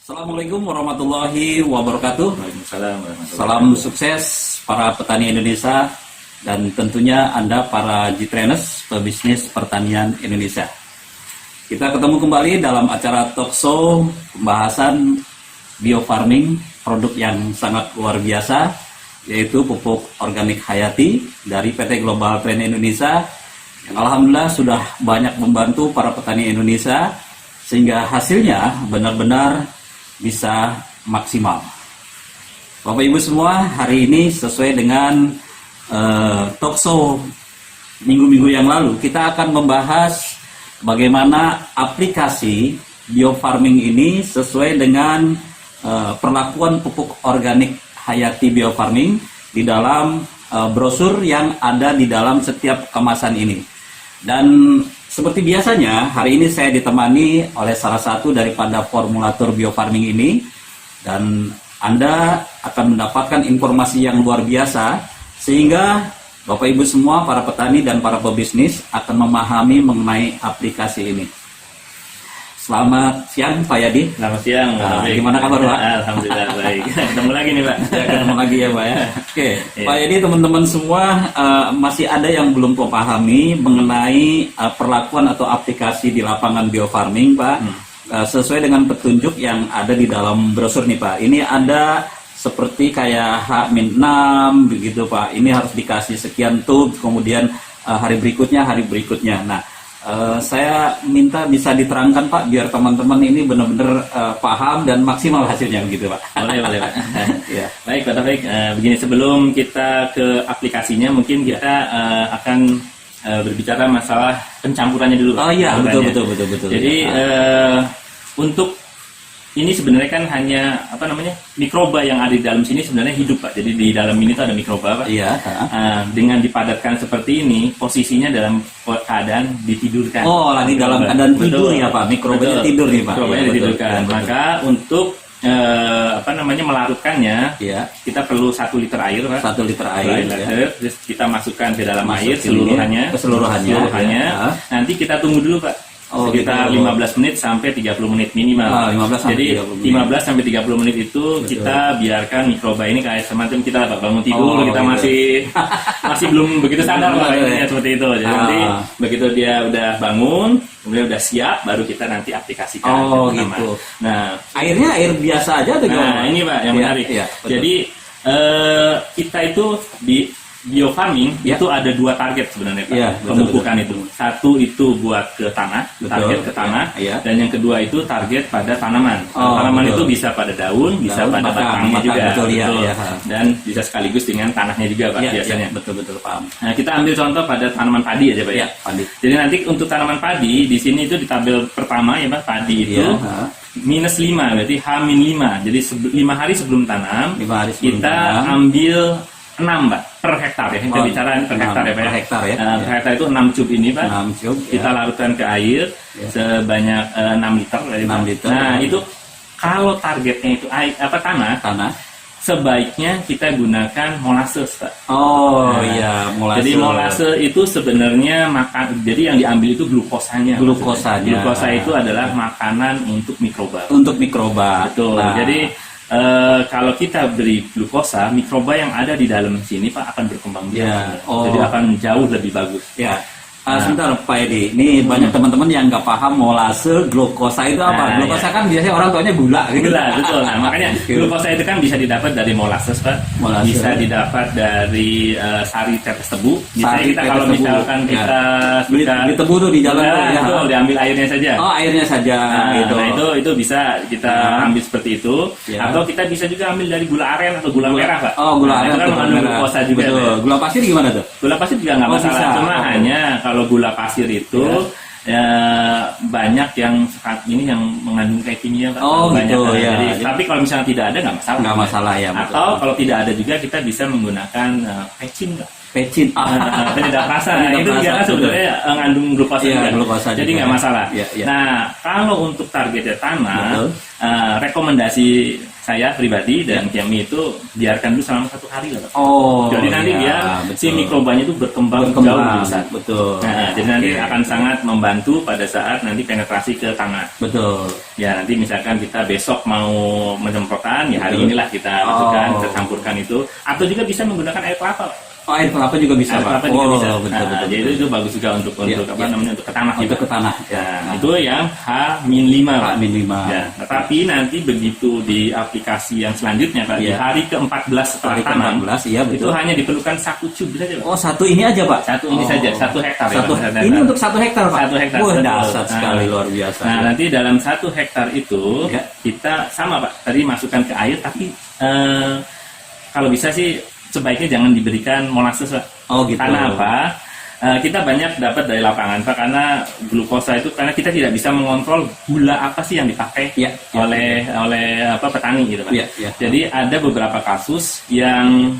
Assalamualaikum warahmatullahi wabarakatuh. Waalaikumsalam warahmatullahi Salam sukses para petani Indonesia dan tentunya Anda para G-Trainers pebisnis pertanian Indonesia. Kita ketemu kembali dalam acara talk show pembahasan bio farming, produk yang sangat luar biasa, yaitu pupuk organik hayati dari PT Global Trend Indonesia yang alhamdulillah sudah banyak membantu para petani Indonesia sehingga hasilnya benar-benar bisa maksimal. Bapak Ibu semua, hari ini sesuai dengan talk show minggu-minggu yang lalu, kita akan membahas bagaimana aplikasi bio farming ini sesuai dengan perlakuan pupuk organik hayati bio farming di dalam brosur yang ada di dalam setiap kemasan ini. Dan seperti biasanya, hari ini saya ditemani oleh salah satu daripada formulator bio farming ini, dan Anda akan mendapatkan informasi yang luar biasa sehingga Bapak Ibu semua, para petani dan para pebisnis akan memahami mengenai aplikasi ini. Selamat siang Pak Yadi. Selamat siang. Gimana kabar Pak? Alhamdulillah baik. Ketemu lagi nih Pak. Ya, ketemu lagi ya Pak ya. Oke, Iya. Pak Yadi, teman-teman semua, masih ada yang belum pahami mengenai perlakuan atau aplikasi di lapangan bio farming Pak. Sesuai dengan petunjuk yang ada di dalam brosur nih Pak. Ini ada seperti kayak H-6 begitu Pak. Ini harus dikasih sekian tub, kemudian hari berikutnya. Nah, saya minta bisa diterangkan Pak, biar teman-teman ini benar-benar paham dan maksimal hasilnya begitu Pak. Boleh Pak. Ya. Baik Pak Taufik, begini, sebelum kita ke aplikasinya mungkin kita akan berbicara masalah pencampurannya dulu Pak. Oh iya, Pencampurannya. betul. Jadi untuk ini sebenarnya kan hanya mikroba yang ada di dalam sini sebenarnya hidup Pak. Jadi di dalam ini tuh ada mikroba Pak. Iya. Dengan dipadatkan seperti ini, posisinya dalam keadaan ditidurkan. Oh, lagi dalam keadaan tidur Betul. ya Pak. Mikrobanya Betul. tidur nih Pak. Mikrobanya Iya, betul. ditidurkan. Ya, betul. Maka untuk melarutkannya, Iya. kita perlu 1 liter air Pak. 1 liter air. Ya. Terus kita masukkan ke dalam air Masukin keseluruhannya. ya. Nanti kita tunggu dulu Pak. Oh, Sekitar gitu. 15 menit sampai 30 menit minimal. 15 sampai Jadi 30 menit. 15 sampai 30 menit itu kita biarkan mikroba ini kayak semacam kita Pak, bangun tidur, kita gitu. masih belum begitu sadar Pak, intinya seperti itu. Jadi nanti begitu dia udah bangun, kemudian udah siap, baru kita nanti aplikasikan. Oh, pertama. gitu. Nah, Airnya air biasa aja atau gimana? Nah, ini Pak yang Iya, menarik. iya, betul. Jadi kita itu di bio farming Ya. itu ada 2 target sebenarnya Pak. Iya, betul, Pemupukan itu. Satu itu buat ke tanah, Betul. target ke tanah, Iya. dan yang kedua itu target pada tanaman. Oh, Tanaman betul. itu bisa pada daun, bisa Daun, pada batang, batangnya batang, juga. betul, iya, iya. Dan bisa sekaligus dengan tanahnya juga Pak Iya, biasanya. iya, betul paham. Nah, kita ambil contoh pada tanaman padi aja Pak ya. Iya, padi. Jadi nanti untuk tanaman padi di sini itu di tabel pertama ya Pak, padi itu Iya, -5, berarti H-5. Jadi 5 hari sebelum tanam, 5 hari sebelum kita tanam. ambil 6 Pak per hektar ya. Kita Oh, bicara per 6 hektar ya Pak. per hektar ya. Per hektar itu 6 cub ini Pak. 6 cub, Kita ya. larutkan ke air Ya. sebanyak 6 liter. 6 liter. Nah, itu kalau targetnya itu tanah, Tanah. sebaiknya kita gunakan molasses Pak. Oh Nah, iya, molase. Jadi molase itu sebenarnya jadi yang diambil itu glukosanya. Glukosanya. Glukosa itu adalah makanan untuk mikroba. Untuk mikroba. Betul. Nah, Jadi kalau kita beri glukosa, mikroba yang ada di dalam sini Pak akan berkembang biak. Ya. Oh. Jadi akan jauh lebih bagus. ya. Sebentar Pak Edi, ini banyak teman-teman yang nggak paham molase, glukosa itu apa? Nah, Glukosa ya. kan biasanya orang tuanya gula gitu. Gula, betul. Nah, makanya Oke. glukosa itu kan bisa didapat dari molasses, Pak. Molasses. Bisa didapat dari sari tetes tebu. Misalnya Sari kita tetes kalau tebu. misalkan Ya. kita Beli di tebu tuh di jalan tuh, ya. betul, diambil airnya saja. Oh, airnya saja gitu. Nah, itu bisa kita ambil seperti itu. Ya. Atau kita bisa juga ambil dari gula aren atau gula merah, Pak. Oh, gula Nah, aren itu kan atau gula mengandung merah. glukosa juga. Betul. Pak. Gula pasir gimana tuh? Gula pasir juga nggak Oh, masalah. bisa. Cuma Oh. hanya kalau gula pasir itu banyak yang saat ini yang mengandung kayak kimia Pak. Oh, Banyak, gitu, kan. ya. Jadi, tapi kalau misalnya tidak ada nggak masalah. Nggak masalah ya, betul. Atau kalau tidak ada juga kita bisa menggunakan patching Pak. Pecin. Penyedap rasa. Nah, Penyedap itu juga rasa, kan sebenarnya ngandung glukosa Iya, juga. glukosa Jadi juga, nggak ya. masalah. Iya, iya. Nah, kalau untuk targetnya tanah, Betul. rekomendasi saya pribadi dan Kiami itu biarkan dulu selama 1 hari lah, Pak. Oh, Jadi nanti iya, dia si betul. mikrobanya itu berkembang jauh lebih besar. Betul. Nah, jadi nanti Oke. akan sangat membantu pada saat nanti penetrasi ke tanah. Betul. Ya nanti misalkan kita besok mau menyemprotkan, ya hari Betul. inilah kita masukkan, Oh. kita campurkan itu. Atau juga bisa menggunakan air kelapa, Pak. Oh, air kelapa juga bisa, Air Pak. kelapa juga bisa. Betul, Nah, betul, jadi betul. itu bagus juga untuk Iya, apa iya. namanya, untuk ke tanah Itu juga. ke tanah. Nah, itu yang H-5, Pak. H-5. Ya, tetapi nanti begitu di aplikasi yang selanjutnya, Pak, di Iya. hari ke-14 setelah Hari tanam, ke-14, iya, itu betul. hanya diperlukan 1 cub saja, Pak. Oh, satu ini aja, Pak? Satu ini saja, 1 hektar ya, Satu, Pak. ini untuk 1 hektar, Pak? 1 hektar. Wah, betul. dahsyat sekali, Nah, luar biasa. Nah, nanti dalam 1 hektar itu Ya. kita sama, Pak. Tadi masukkan ke air, tapi kalau bisa sih sebaiknya jangan diberikan molasses, Pak. Oh, gitu. Karena apa? Kita banyak dapat dari lapangan, Pak, karena glukosa itu karena kita tidak bisa mengontrol gula apa sih yang dipakai Ya, ya, oleh petani gitu, Pak. Ya, ya. Jadi ada beberapa kasus yang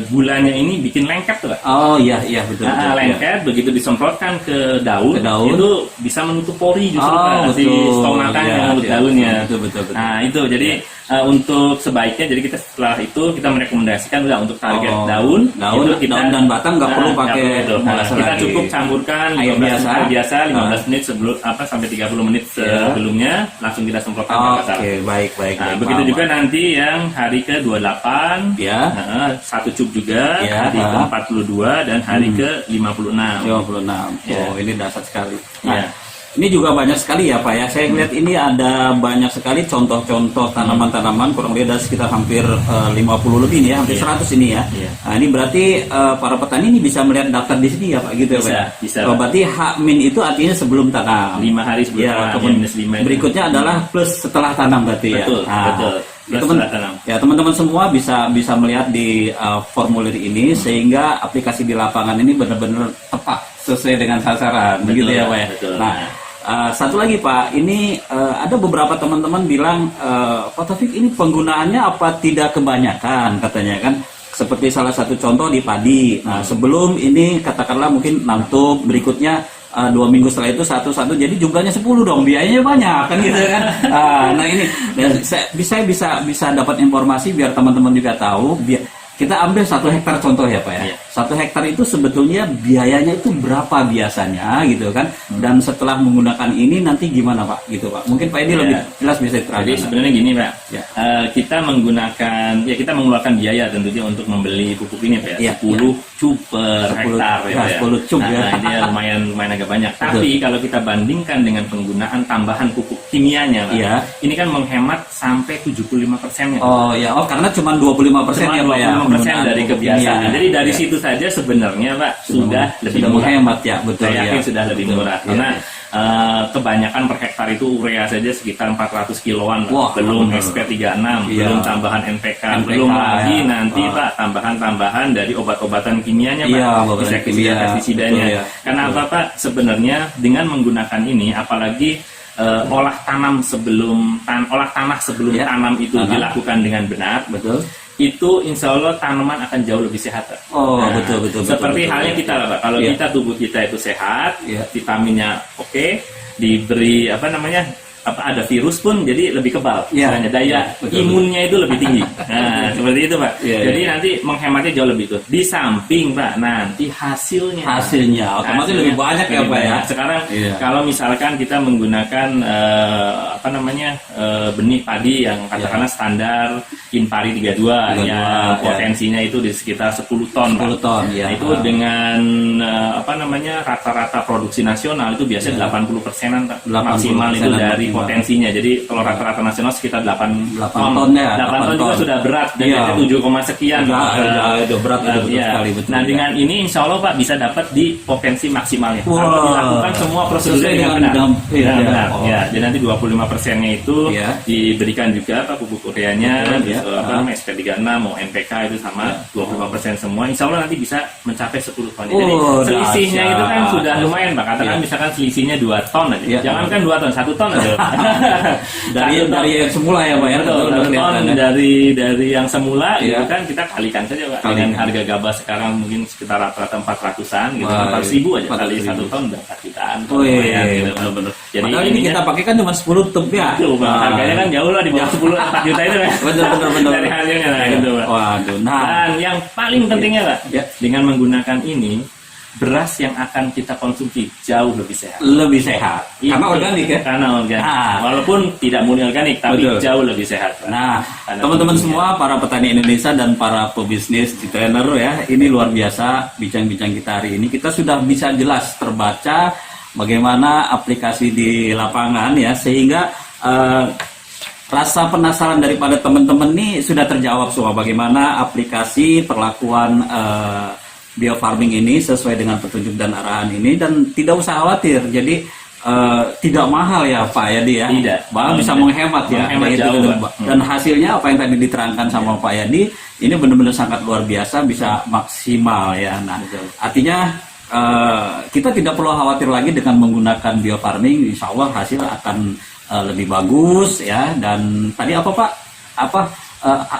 gulanya ini bikin lengket tuh, Pak. Oh, iya, iya, betul. Nah, betul, lengket begitu disemprotkan ke daun, Ke daun. itu bisa menutup pori justru, Oh, Pak, si betul. stomatanya Iya, yang menutup iya, daunnya. betul, betul, betul. Nah itu jadi untuk sebaiknya jadi kita setelah itu kita merekomendasikan udah untuk target Oh, daun, daun, itu kita, daun dan batang nggak perlu nggak pakai perlu itu. molasses Kita lagi. cukup campurkan Air 15 biasa. air biasa 15 Ah. menit sebelum sampai 30 menit Iya. sebelumnya langsung kita semprotkan. Oh, nggak oke, masalah. baik, baik. Nah, baik. begitu Paham, juga Pak. nanti yang hari ke-28, Ya. 1 cup juga, Ya, hari ke-42 dan hari ke-56. 56. Ya. Oh, ini dahsyat sekali. Ya. Ini juga banyak sekali ya, Pak ya. Saya lihat ini ada banyak sekali contoh-contoh tanaman-tanaman, kurang lebih ada sekitar hampir 50 lebih nih ya, hampir Iya. 100 ini ya. Iya. Nah, ini berarti para petani ini bisa melihat daftar di sini ya, Pak, gitu ya, Pak. Bisa, ya? bisa, Oh, Pak. berarti H- itu artinya sebelum tanam. 5 hari sebelum Ya, tanam, kemudian -5 itu. berikutnya adalah plus setelah tanam berarti ya. Betul, Nah, betul. ya, Plus setelah tanam. ya, teman-teman semua bisa melihat di formulir ini sehingga aplikasi di lapangan ini benar-benar tepat sesuai dengan sasaran, Betul, begitu ya, Pak ya. betul. Nah, satu lagi, Pak, ini ada beberapa teman-teman bilang, Pak Taufik, ini penggunaannya apa tidak kebanyakan katanya kan? Seperti salah satu contoh di padi. Nah, sebelum ini katakanlah mungkin 6 tub, berikutnya 2 minggu setelah itu satu-satu, jadi jumlahnya 10 dong, biayanya banyak kan gitu kan. Nah ini saya bisa dapat informasi biar teman-teman juga tahu. Kita ambil 1 hektar contoh ya, Pak ya. Iya. 1 hektar itu sebetulnya biayanya itu berapa biasanya gitu kan? Dan setelah menggunakan ini nanti gimana, Pak? Gitu, Pak. Mungkin Pak Edi Ya. lebih jelas bisa Jadi diterangkan. sebenarnya gini, Pak. Ya. Kita mengeluarkan biaya tentunya untuk membeli pupuk ini, Pak. Ya, 10 cup per 10, hektar ya, 10 cup, ya. Nah, ini lumayan agak banyak. Tapi kalau kita bandingkan dengan penggunaan tambahan pupuk kimianya, Pak, Ya. ini kan menghemat sampai 75%-nya. Oh ya, karena cuma 25% Cuma ya, Pak ya. 25% penggunaan dari pupuk kebiasaan. kimia. Jadi dari Ya. situ saja sebenarnya, Pak, sudah lebih murah. menghemat ya, betul Saya yakin ya. sudah lebih Betul. murah Iya, karena iya. kebanyakan per hektar itu urea saja sekitar 400 kiloan, Pak. Wah, belum benar. SP36, Iya. belum tambahan NPK, NPK, belum lagi ya. nanti Pak tambahan-tambahan dari obat-obatan kimianya, Pak, Iya, obat-obatan insektisida, kimia. pestisidanya. Betul, ya. Karena Betul. apa, Pak? Sebenarnya dengan menggunakan ini, apalagi olah tanah sebelum Ya. tanam itu Tanam. dilakukan dengan benar, Betul. itu insya Allah tanaman akan jauh lebih sehat, Pak. Oh, betul, betul, Seperti betul, halnya betul. kita lah, Pak. Kalau Iya. kita tubuh kita itu sehat, Iya. vitaminnya oke, diberi ada virus pun jadi lebih kebal. Iya. Misalnya daya Iya, betul, imunnya itu lebih tinggi. Nah, seperti itu, Pak. Iya, Jadi iya. nanti menghematnya jauh lebih itu. Di samping, Pak, nanti hasilnya Otomatis lebih banyak ya, lebih Pak ya. banyak. Sekarang Iya. kalau misalkan kita menggunakan benih padi yang katakanlah standar Impari 32 32, yang ya. potensinya itu di sekitar 10 ton, Pak. 10 ton, ya. Nah, itu dengan rata-rata produksi nasional itu biasanya 80%-an, Pak, 80% maksimal itu dari maksimal. potensinya. Jadi kalau rata-rata nasional sekitar 8 8 ton ya, 8 ton 8 juga ton. sudah berat dan Iya. jadi 7, sekian. Udah berat itu betul Iya. sekali, betul. Nah, ya. dengan ini insya Allah, Pak, bisa dapat di potensi maksimalnya. Wah. Kalau dilakukan semua prosedurnya Sesuai dengan dengan benar. iya, Dengan iya. benar. Oh. Ya, jadi nanti 25%-nya itu Iya. diberikan juga pupuk ureanya, Betul, terus, ya. SP36 mau NPK itu sama Ya. 20% semua. Insya Allah nanti bisa mencapai 10 ton. Jadi Oh, selisihnya dahsyat. itu kan sudah lumayan, Pak. Katakan Iya. misalkan selisihnya 2 ton aja. Iya. Jangan kan 2 ton, 1 ton aja. dari yang semula ya Pak ya. Betul, Udah kelihatan, ya. dari yang semula Iya. gitu kan kita kalikan saja Pak Kalikan. dengan harga gabah sekarang mungkin sekitar rata-rata 400-an gitu, Wah, 400.000 aja 400.000. kali 1 ton berapa jutaan. Oh lumayan, iya, gitu, Pak. benar-benar. Jadi Padahal ini kita pakai kan cuma 10 tub ya. Tuh, Bang, harganya kan jauh lah di bawah 4 juta itu Pak. Benar. Dari hasilnya lah gitu Pak. Waduh, nah. Dan yang paling pentingnya Pak, Ya. dengan menggunakan ini beras yang akan kita konsumsi jauh lebih sehat. Lebih sehat. Karena Itu, organik ya. Karena organik. Ah. Walaupun tidak murni organik, tapi Betul. jauh lebih sehat. Pak. Nah, Karena teman-teman tentunya. semua, para petani Indonesia dan para pebisnis di trainer ya, ini luar biasa bincang-bincang kita hari ini. Kita sudah bisa jelas terbaca bagaimana aplikasi di lapangan ya, sehingga rasa penasaran daripada teman-teman nih sudah terjawab semua bagaimana aplikasi perlakuan biofarming ini sesuai dengan petunjuk dan arahan ini, dan tidak usah khawatir. Jadi tidak mahal ya Pak Yadi ya. Tidak. Bahkan bisa menghemat ya. Menghemat Kayak jauh, gitu, Pak. dan hasilnya apa yang tadi diterangkan sama Pak Yadi ini benar-benar sangat luar biasa, bisa maksimal ya. Nah, artinya kita tidak perlu khawatir lagi dengan menggunakan biofarming. Insya Allah hasil akan lebih bagus ya. Dan tadi apa Pak?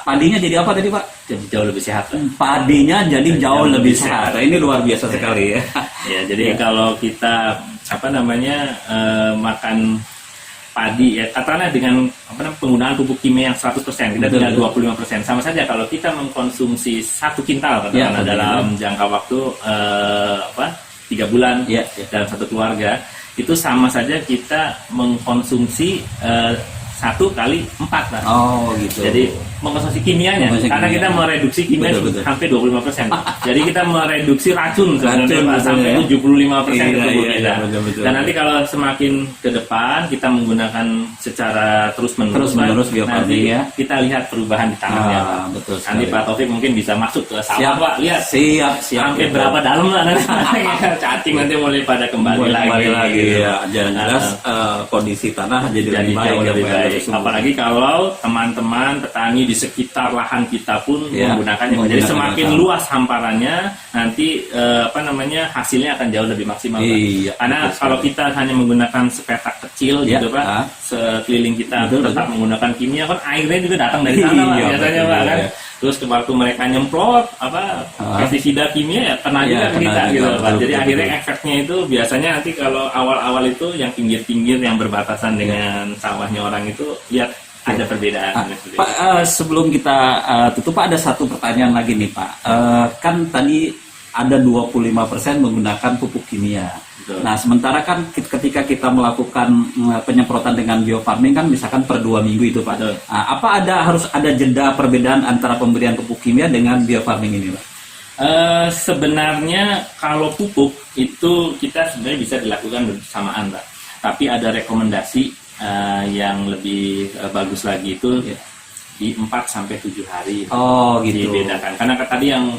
Padinya jadi apa tadi Pak? Jadi jauh lebih sehat. Pak. Padinya jadi jauh lebih sehat. Ini luar biasa sekali ya. Ya, jadi kalau kita makan padi ya, katakanlah dengan penggunaan pupuk kimia yang 100%, kita Betul, tinggal 25%. Sama saja kalau kita mengkonsumsi 1 kintal katakanlah betul, dalam jangka waktu 3 bulan Ya, dalam satu keluarga, itu sama saja kita mengkonsumsi 1 kali 4 lah. Oh gitu. Jadi mengkonsumsi kimianya, Mengkonsumsi karena kimia. kita mereduksi kimia Betul. hampir 25%. Jadi kita mereduksi racun sebenarnya Racun, Pak, betul, sampai ya. 75% ke tubuh Iya, kita. betul. Dan nanti kalau semakin ke depan kita menggunakan secara terus-menerus, Terus-menerus Pak, biofarming, nanti ya. kita lihat perubahan di tanahnya. Pak. Betul Nanti sekali. Pak Taufik mungkin bisa masuk ke sawah Siap, Pak, lihat siap. sampai berapa dalam lah nanti. Cacing nanti mulai pada kembali lagi. Ya, jelas kondisi tanah jadi lebih baik. jauh ya, lebih Pak, ya, baik. lebih subur. Apalagi kalau teman-teman petani di sekitar lahan kita pun Ya, menggunakannya. Jadi menggunakan semakin yang sama. luas hamparannya, nanti hasilnya akan jauh lebih maksimal. Pak. Iya, Karena betul kalau kita hanya menggunakan sepetak kecil Ya, gitu Pak, sekeliling kita Betul, tetap betul. menggunakan kimia, kan airnya juga datang dari sana Pak, Iya, biasanya betul, Pak kan. iya. Terus waktu mereka nyemprot pestisida kimia ya kena Iya, juga ke kena kita juga, gitu betul, Pak. Jadi betul, akhirnya betul. efeknya itu biasanya nanti kalau awal-awal itu yang pinggir-pinggir yang berbatasan dengan sawahnya orang itu lihat ada perbedaan. Pak, sebelum kita tutup Pak, ada satu pertanyaan lagi nih Pak. Kan tadi ada 25% menggunakan pupuk kimia. Betul. Nah, sementara kan ketika kita melakukan penyemprotan dengan biofarming kan misalkan per 2 minggu itu Pak. Betul. Nah, apa harus ada jeda perbedaan antara pemberian pupuk kimia dengan biofarming ini Pak? Sebenarnya kalau pupuk itu kita sebenarnya bisa dilakukan bersamaan Pak. Tapi ada rekomendasi yang lebih bagus lagi itu Ya. di 4 sampai 7 hari. Oh gitu. Dibedakan. Karena tadi yang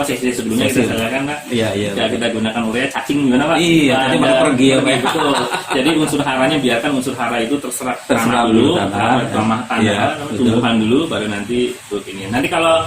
sesi sebelumnya Sesi. kita sampaikan Pak. Iya, iya. Kita gunakan urea cacing gimana Pak? Iya, tadi baru pergi ya, Pak. Betul. Jadi unsur haranya biarkan unsur hara itu terserap tanah dulu, dulu, tanah. tanah Iya, betul. tumbuhan dulu, baru nanti pupuk ini. Nanti kalau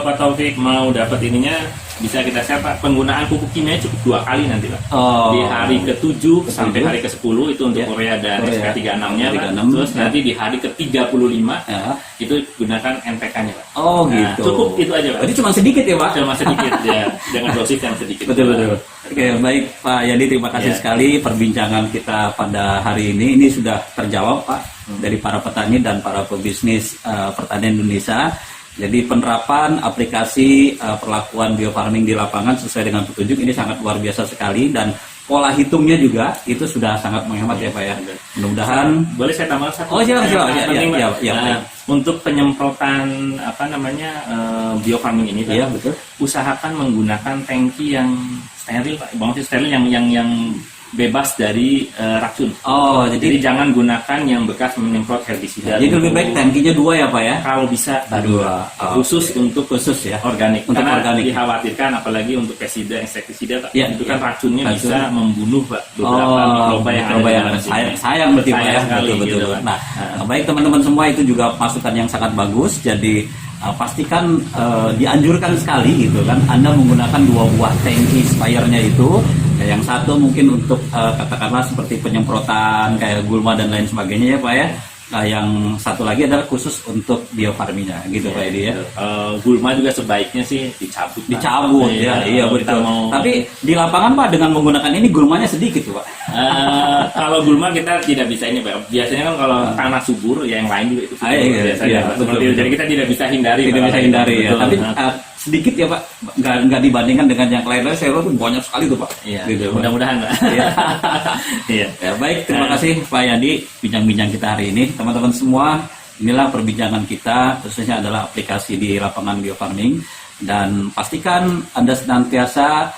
Pak Taufik mau dapat ininya, bisa kita share Pak, penggunaan pupuk kimia cukup 2 kali nanti Pak. Oh. Di hari ke-7 sampai hari ke-10 itu untuk Ya. urea dan Urea. SK36-nya Pak. 36, Terus ya. nanti di hari ke-35 Ya. itu gunakan NPK-nya Pak. Oh Nah, gitu. cukup itu aja Pak. Berarti cuma sedikit ya Pak? Cuma sedikit ya, dengan dosis yang sedikit. Betul. Oke, baik Pak Yadi, terima kasih Ya. sekali perbincangan kita pada hari ini. Ini sudah terjawab Pak dari para petani dan para pebisnis pertanian Indonesia. Jadi penerapan aplikasi perlakuan biofarming di lapangan sesuai dengan petunjuk ini sangat luar biasa sekali, dan pola hitungnya juga itu sudah sangat menghemat ya Pak ya. Mudah-mudahan. Boleh saya tambah satu? Oh, silakan. Yang penting, Pak. Ya. Nah, untuk penyemprotan biofarming ini Pak, Iya betul. usahakan menggunakan tangki yang steril Pak. Maksudnya steril yang bebas dari racun. Oh, Jadi jadi jangan gunakan yang bekas menyemprot herbisida. lebih baik tangkinya 2 ya Pak ya. Kalau bisa Dua. Oh, khusus untuk khusus ya. organik. Untuk Karena organik. dikhawatirkan apalagi untuk pestisida, insektisida Pak, Ya, itu kan ya. racunnya Racun. bisa membunuh Pak beberapa mikroba yang ada di dalam sini. sayang berarti Pak ya. Sayang sekali, Betul, gitu, betul. Pak. Nah, baik teman-teman semua, itu juga masukan yang sangat bagus. Jadi pastikan dianjurkan sekali gitu kan Anda menggunakan 2 buah tangki spire-nya itu Yang satu mungkin untuk katakanlah seperti penyemprotan kayak gulma dan lain sebagainya ya Pak ya. Nah, yang satu lagi adalah khusus untuk bio farmingnya gitu Pak Edi ya. Gulma juga sebaiknya sih dicabut. Pak. Dicabut ya, iya betul. Tapi di lapangan Pak dengan menggunakan ini gulmanya sedikit tuh Pak. Kalau gulma kita tidak bisa ini Pak. Biasanya kan kalau tanah subur ya yang lain juga itu subur, Iya, biasanya, iya, Pak. betul, Seperti itu. betul. Jadi kita tidak bisa hindari. Tidak Pak. bisa hindari ya. Betul. Tapi sedikit ya Pak, nggak dibandingkan dengan yang lain-lain. Saya lihat tuh banyak sekali tuh Pak. Iya. Gitu, Pak. Mudah-mudahan Pak. Iya. Iya. Ya, baik, terima kasih Pak Yadi bincang-bincang kita hari ini. Teman-teman semua, inilah perbincangan kita khususnya adalah aplikasi di lapangan bio farming, dan pastikan Anda senantiasa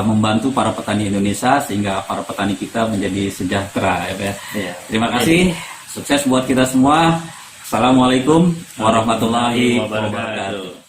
membantu para petani Indonesia sehingga para petani kita menjadi sejahtera ya Pak. Iya. Terima kasih. Sukses buat kita semua. Assalamualaikum warahmatullahi wabarakatuh.